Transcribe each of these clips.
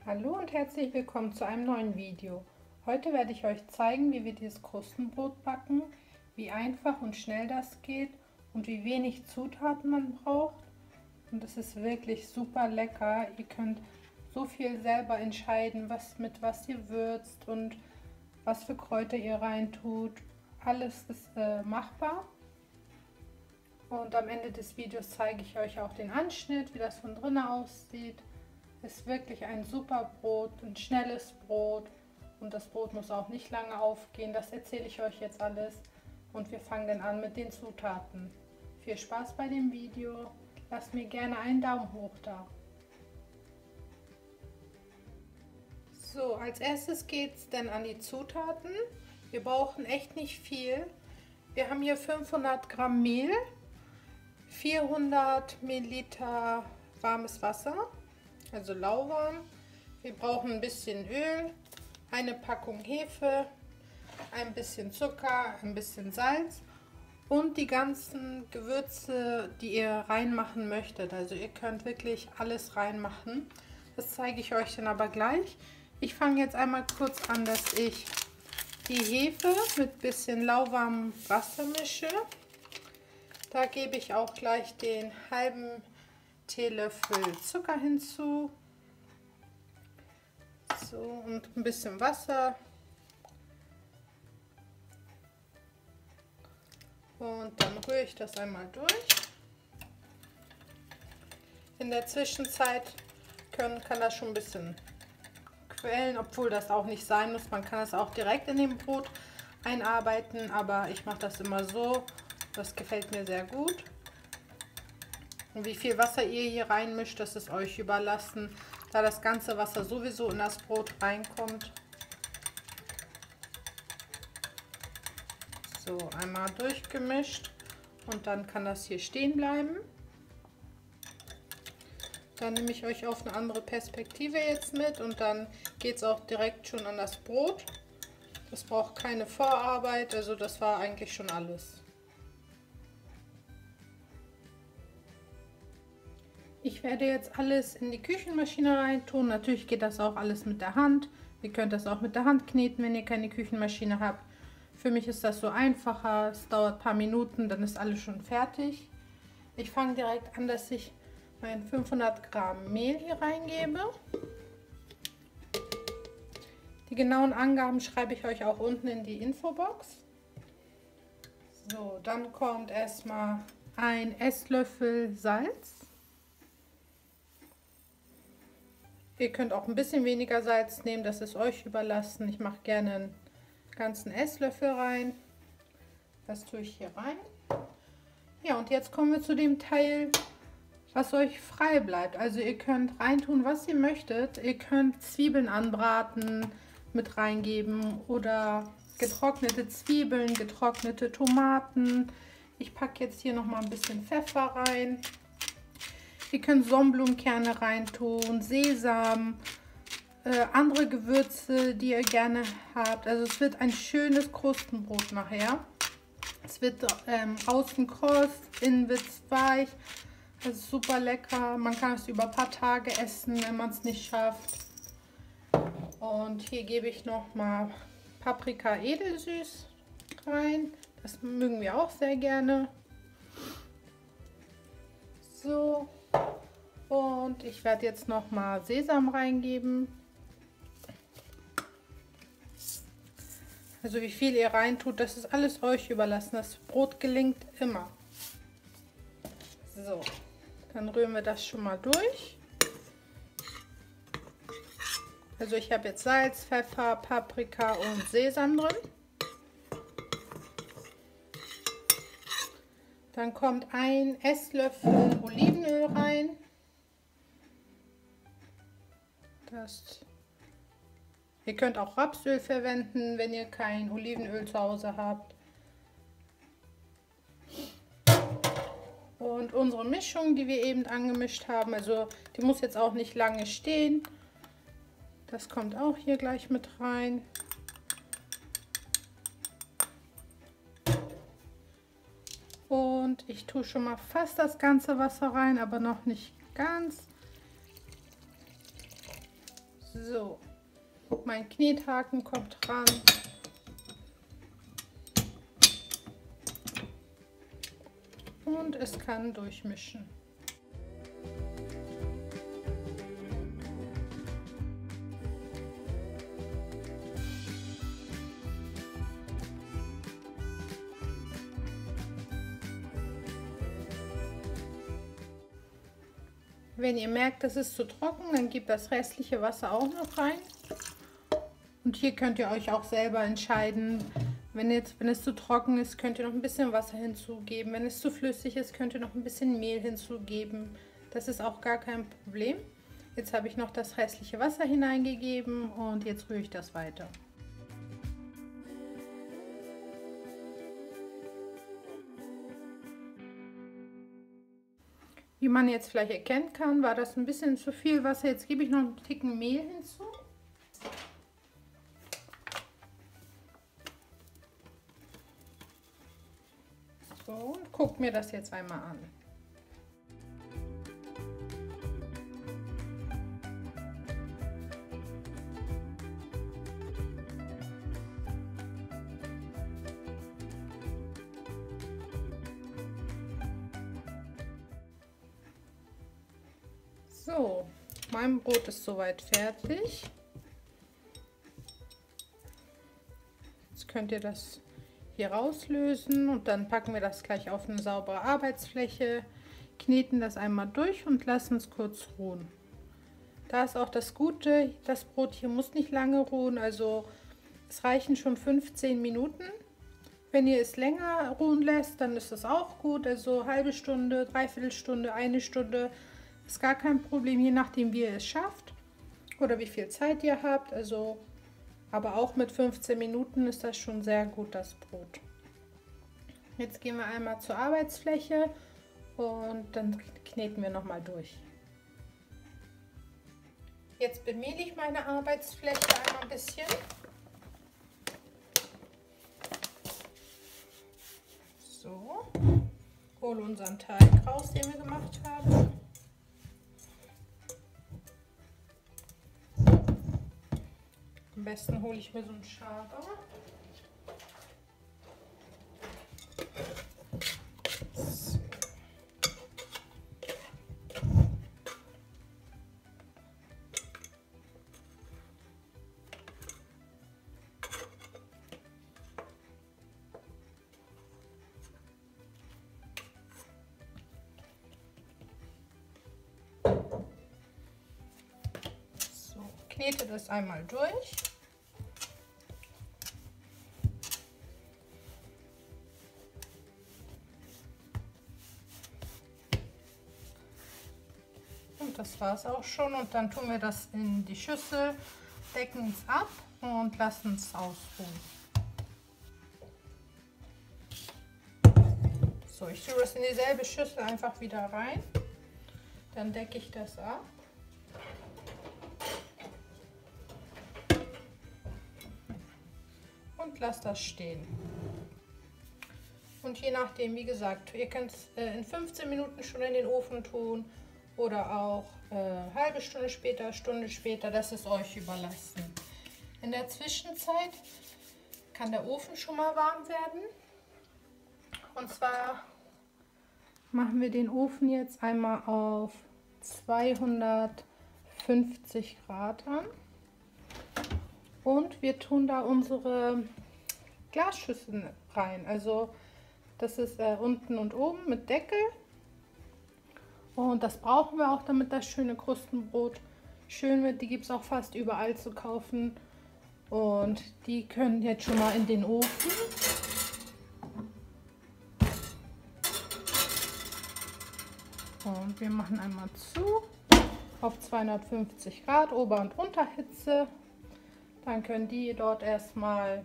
Hallo und herzlich willkommen zu einem neuen Video. Heute werde ich euch zeigen, wie wir dieses Krustenbrot backen, wie einfach und schnell das geht und wie wenig Zutaten man braucht. Und es ist wirklich super lecker. Ihr könnt so viel selber entscheiden, mit was ihr würzt und was für Kräuter ihr reintut. Alles ist machbar. Und am Ende des Videos zeige ich euch auch den Anschnitt, wie das von drinnen aussieht. Ist wirklich ein super Brot, ein schnelles Brot und das Brot muss auch nicht lange aufgehen. Das erzähle ich euch jetzt alles und wir fangen dann an mit den Zutaten. Viel Spaß bei dem Video. Lasst mir gerne einen Daumen hoch da. So, als erstes geht es dann an die Zutaten. Wir brauchen echt nicht viel. Wir haben hier 500 Gramm Mehl, 400 Milliliter warmes Wasser, also lauwarm. Wir brauchen ein bisschen Öl, eine Packung Hefe, ein bisschen Zucker, ein bisschen Salz und die ganzen Gewürze, die ihr reinmachen möchtet. Also ihr könnt wirklich alles reinmachen. Das zeige ich euch dann aber gleich. Ich fange jetzt einmal kurz an, dass ich die Hefe mit bisschen lauwarmem Wasser mische. Da gebe ich auch gleich den halben Teelöffel Zucker hinzu. So, und ein bisschen Wasser. Und dann rühre ich das einmal durch. In der Zwischenzeit kann das schon ein bisschen quellen, obwohl das auch nicht sein muss. Man kann es auch direkt in dem Brot einarbeiten, aber ich mache das immer so. Das gefällt mir sehr gut. Und wie viel Wasser ihr hier reinmischt, das ist euch überlassen, da das ganze Wasser sowieso in das Brot reinkommt. So, einmal durchgemischt und dann kann das hier stehen bleiben. Dann nehme ich euch auf eine andere Perspektive jetzt mit und dann geht es auch direkt schon an das Brot. Das braucht keine Vorarbeit, also das war eigentlich schon alles. Ich werde jetzt alles in die Küchenmaschine reintun. Natürlich geht das auch alles mit der Hand. Ihr könnt das auch mit der Hand kneten, wenn ihr keine Küchenmaschine habt. Für mich ist das so einfacher. Es dauert ein paar Minuten, dann ist alles schon fertig. Ich fange direkt an, dass ich mein 500 Gramm Mehl hier reingebe. Die genauen Angaben schreibe ich euch auch unten in die Infobox. So, dann kommt erstmal ein Esslöffel Salz. Ihr könnt auch ein bisschen weniger Salz nehmen, das ist euch überlassen. Ich mache gerne einen ganzen Esslöffel rein. Das tue ich hier rein. Ja, und jetzt kommen wir zu dem Teil, was euch frei bleibt. Also ihr könnt reintun, was ihr möchtet. Ihr könnt Zwiebeln anbraten, mit reingeben oder getrocknete Zwiebeln, getrocknete Tomaten. Ich packe jetzt hier noch mal ein bisschen Pfeffer rein. Ihr könnt Sonnenblumenkerne reintun, Sesam, andere Gewürze, die ihr gerne habt. Also es wird ein schönes Krustenbrot nachher. Es wird außen kross, innen wird es weich. Das ist super lecker. Man kann es über ein paar Tage essen, wenn man es nicht schafft. Und hier gebe ich noch mal Paprika edelsüß rein. Das mögen wir auch sehr gerne. So. Und ich werde jetzt noch mal Sesam reingeben. Also wie viel ihr reintut, das ist alles euch überlassen. Das Brot gelingt immer. So, dann rühren wir das schon mal durch. Also ich habe jetzt Salz, Pfeffer, Paprika und Sesam drin. Dann kommt ein Esslöffel Olivenöl rein. Ihr könnt auch Rapsöl verwenden, wenn ihr kein Olivenöl zu Hause habt. Und unsere Mischung, die wir eben angemischt haben, also die muss jetzt auch nicht lange stehen. Das kommt auch hier gleich mit rein. Und ich tue schon mal fast das ganze Wasser rein, aber noch nicht ganz. So, mein Knethaken kommt ran. Und es kann durchmischen. Wenn ihr merkt, das ist zu trocken, dann gebt das restliche Wasser auch noch rein. Und hier könnt ihr euch auch selber entscheiden. Wenn es zu trocken ist, könnt ihr noch ein bisschen Wasser hinzugeben. Wenn es zu flüssig ist, könnt ihr noch ein bisschen Mehl hinzugeben. Das ist auch gar kein Problem. Jetzt habe ich noch das restliche Wasser hineingegeben und jetzt rühre ich das weiter. Wie man jetzt vielleicht erkennen kann, war das ein bisschen zu viel Wasser. Jetzt gebe ich noch einen Ticken Mehl hinzu. So, und guckt mir das jetzt einmal an. So, mein Brot ist soweit fertig. Jetzt könnt ihr das hier rauslösen und dann packen wir das gleich auf eine saubere Arbeitsfläche, kneten das einmal durch und lassen es kurz ruhen. Da ist auch das Gute, das Brot hier muss nicht lange ruhen, also es reichen schon 15 Minuten. Wenn ihr es länger ruhen lässt, dann ist das auch gut, also halbe Stunde, dreiviertel Stunde, eine Stunde. Ist gar kein Problem, je nachdem wie ihr es schafft oder wie viel Zeit ihr habt. Also, aber auch mit 15 Minuten ist das schon sehr gut, das Brot. Jetzt gehen wir einmal zur Arbeitsfläche und dann kneten wir nochmal durch. Jetzt bemehle ich meine Arbeitsfläche einmal ein bisschen. So, hole unseren Teig raus, den wir gemacht haben. Am besten hole ich mir so einen Schaber. So. So, knete das einmal durch. Das war es auch schon und dann tun wir das in die Schüssel, decken es ab und lassen es ausruhen. So, ich tue das in dieselbe Schüssel einfach wieder rein, dann decke ich das ab. Und lasse das stehen. Und je nachdem, wie gesagt, ihr könnt es in 15 Minuten schon in den Ofen tun. Oder auch halbe Stunde später, Stunde später, das ist euch überlassen. In der Zwischenzeit kann der Ofen schon mal warm werden. Und zwar machen wir den Ofen jetzt einmal auf 250 Grad an. Und wir tun da unsere Glasschüsseln rein. Also das ist unten und oben mit Deckel. Und das brauchen wir auch, damit das schöne Krustenbrot schön wird. Die gibt es auch fast überall zu kaufen. Und die können jetzt schon mal in den Ofen. Und wir machen einmal zu auf 250 Grad Ober- und Unterhitze. Dann können die dort erstmal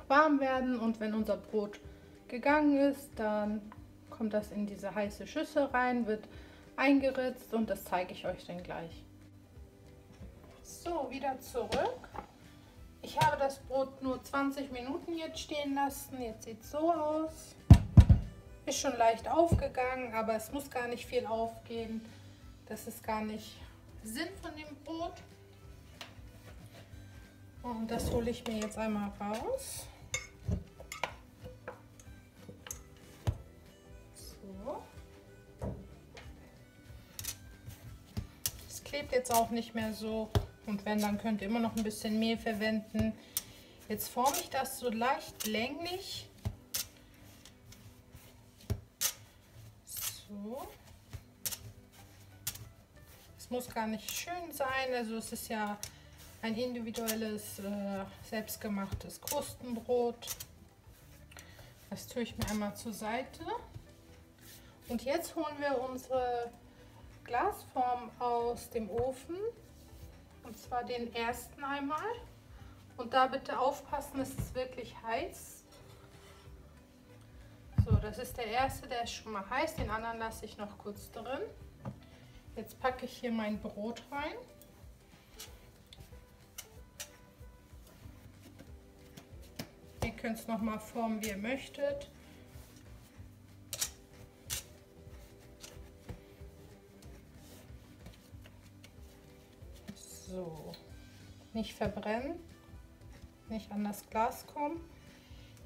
warm werden. Und wenn unser Brot gegangen ist, dann kommt das in diese heiße Schüssel rein, wird eingeritzt und das zeige ich euch dann gleich. So, wieder zurück. Ich habe das Brot nur 20 Minuten jetzt stehen lassen. Jetzt sieht es so aus. Ist schon leicht aufgegangen, aber es muss gar nicht viel aufgehen. Das ist gar nicht Sinn von dem Brot. Und das hole ich mir jetzt einmal raus. So. Es klebt jetzt auch nicht mehr so. Und wenn, dann könnt ihr immer noch ein bisschen Mehl verwenden. Jetzt forme ich das so leicht länglich. So. Es muss gar nicht schön sein, also es ist ja ein individuelles, selbstgemachtes Krustenbrot. Das tue ich mir einmal zur Seite. Und jetzt holen wir unsere Glasform aus dem Ofen. Und zwar den ersten einmal. Und da bitte aufpassen, es ist wirklich heiß. So, das ist der erste, der ist schon mal heiß. Den anderen lasse ich noch kurz drin. Jetzt packe ich hier mein Brot rein. Ihr könnt es nochmal formen, wie ihr möchtet. So, nicht verbrennen, nicht an das Glas kommen.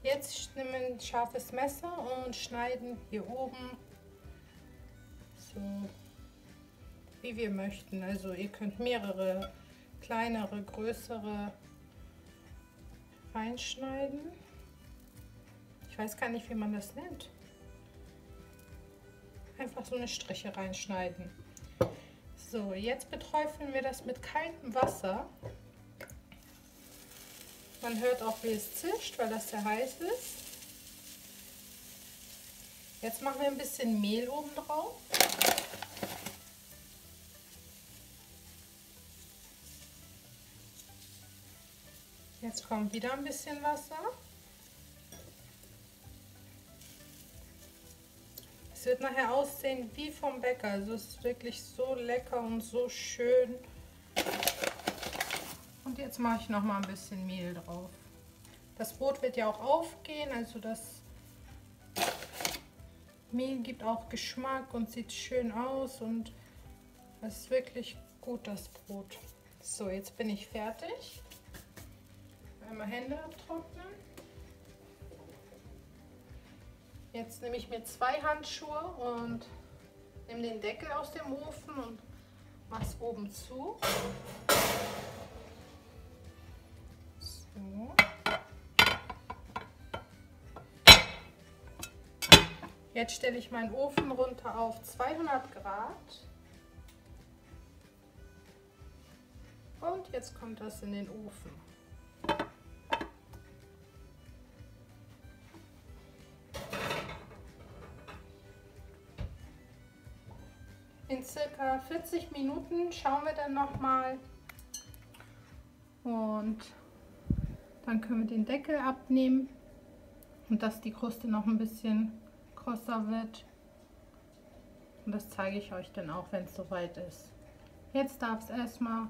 Jetzt nehmen wir ein scharfes Messer und schneiden hier oben so, wie wir möchten. Also ihr könnt mehrere kleinere, größere reinschneiden. Ich weiß gar nicht, wie man das nennt. Einfach so eine Striche reinschneiden. So, jetzt beträufeln wir das mit kaltem Wasser. Man hört auch, wie es zischt, weil das sehr heiß ist. Jetzt machen wir ein bisschen Mehl oben drauf. Jetzt kommt wieder ein bisschen Wasser. Es wird nachher aussehen wie vom Bäcker. Also es ist wirklich so lecker und so schön. Und jetzt mache ich noch mal ein bisschen Mehl drauf. Das Brot wird ja auch aufgehen, also das Mehl gibt auch Geschmack und sieht schön aus und es ist wirklich gut, das Brot. So, jetzt bin ich fertig. Einmal Hände abtrocknen. Jetzt nehme ich mir 2 Handschuhe und nehme den Deckel aus dem Ofen und mache es oben zu. So. Jetzt stelle ich meinen Ofen runter auf 200 Grad. Und jetzt kommt das in den Ofen. In circa 40 Minuten schauen wir dann nochmal und dann können wir den Deckel abnehmen und dass die Kruste noch ein bisschen krosser wird. Und das zeige ich euch dann auch, wenn es soweit ist. Jetzt darf es erstmal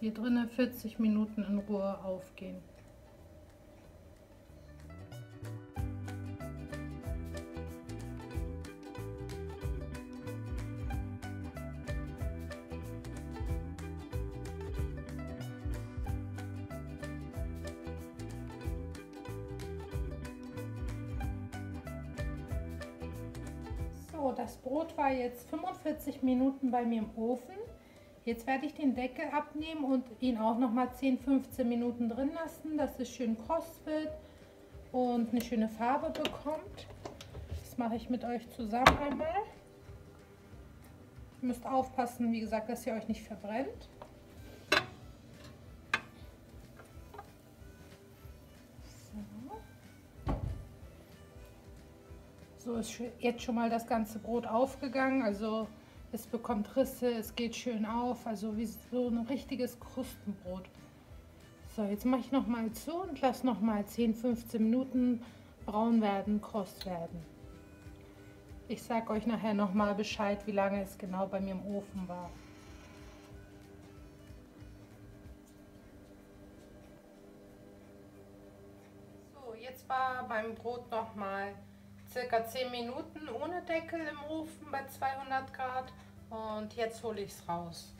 hier drinnen 40 Minuten in Ruhe aufgehen. So, das Brot war jetzt 45 Minuten bei mir im Ofen. Jetzt werde ich den Deckel abnehmen und ihn auch noch mal 10-15 Minuten drin lassen, dass es schön kross wird und eine schöne Farbe bekommt. Das mache ich mit euch zusammen einmal. Ihr müsst aufpassen, wie gesagt, dass ihr euch nicht verbrennt. So ist jetzt schon mal das ganze Brot aufgegangen, also es bekommt Risse, es geht schön auf, also wie so ein richtiges Krustenbrot. So, jetzt mache ich noch mal zu und lasse noch mal 10-15 Minuten braun werden, kross werden. Ich sage euch nachher noch mal Bescheid, wie lange es genau bei mir im Ofen war. So, jetzt war beim Brot noch mal circa 10 Minuten ohne Deckel im Ofen bei 200 Grad und jetzt hole ich es raus.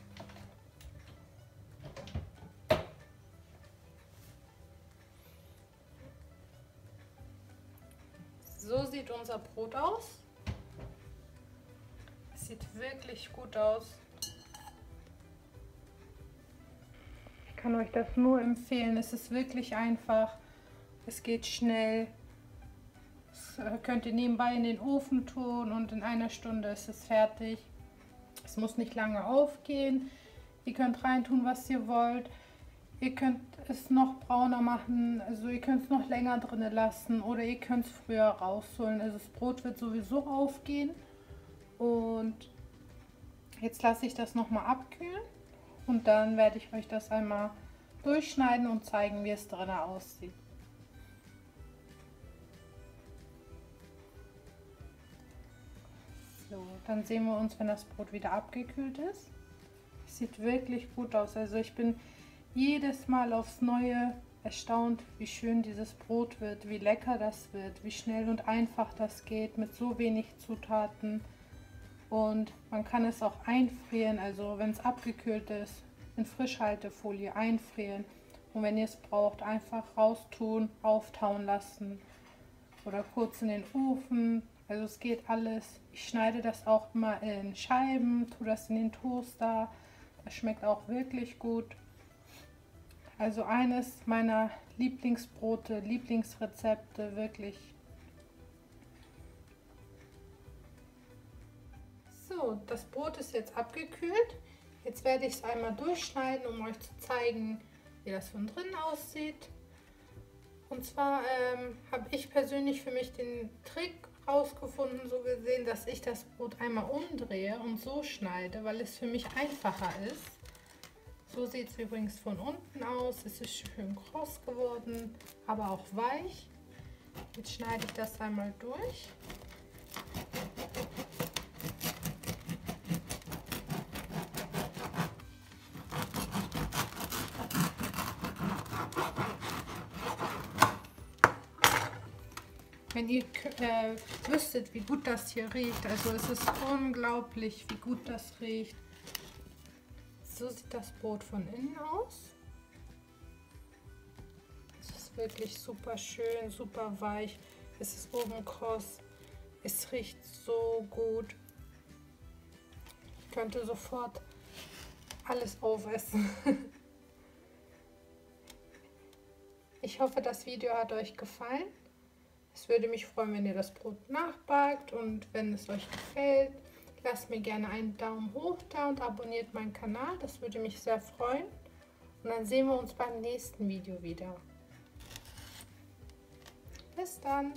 sieht unser Brot aus. Es sieht wirklich gut aus. Ich kann euch das nur empfehlen. Es ist wirklich einfach. Es geht schnell. Das könnt ihr nebenbei in den Ofen tun und in einer Stunde ist es fertig. Es muss nicht lange aufgehen. Ihr könnt reintun, was ihr wollt. Ihr könnt es noch brauner machen, also ihr könnt es noch länger drin lassen oder ihr könnt es früher rausholen. Also das Brot wird sowieso aufgehen. Und jetzt lasse ich das nochmal abkühlen und dann werde ich euch das einmal durchschneiden und zeigen, wie es drin aussieht. So, dann sehen wir uns, wenn das Brot wieder abgekühlt ist. Es sieht wirklich gut aus. Also ich bin jedes Mal aufs Neue erstaunt, wie schön dieses Brot wird, wie lecker das wird, wie schnell und einfach das geht mit so wenig Zutaten. Und man kann es auch einfrieren, also wenn es abgekühlt ist, in Frischhaltefolie einfrieren. Und wenn ihr es braucht, einfach raustun, auftauen lassen oder kurz in den Ofen. Also es geht alles. Ich schneide das auch immer in Scheiben, tue das in den Toaster. Das schmeckt auch wirklich gut. Also eines meiner Lieblingsbrote, Lieblingsrezepte, wirklich. So, das Brot ist jetzt abgekühlt. Jetzt werde ich es einmal durchschneiden, um euch zu zeigen, wie das von drinnen aussieht. Und zwar habe ich persönlich für mich den Trick rausgefunden, so gesehen, dass ich das Brot einmal umdrehe und so schneide, weil es für mich einfacher ist. So sieht es übrigens von unten aus. Es ist schön kross geworden, aber auch weich. Jetzt schneide ich das einmal durch. Wenn ihr wüsstet, wie gut das hier riecht, also es ist unglaublich, wie gut das riecht. So sieht das Brot von innen aus. Es ist wirklich super schön, super weich. Es ist oben kross. Es riecht so gut. Ich könnte sofort alles aufessen. Ich hoffe, das Video hat euch gefallen. Es würde mich freuen, wenn ihr das Brot nachbackt und wenn es euch gefällt, lasst mir gerne einen Daumen hoch da und abonniert meinen Kanal. Das würde mich sehr freuen. Und dann sehen wir uns beim nächsten Video wieder. Bis dann!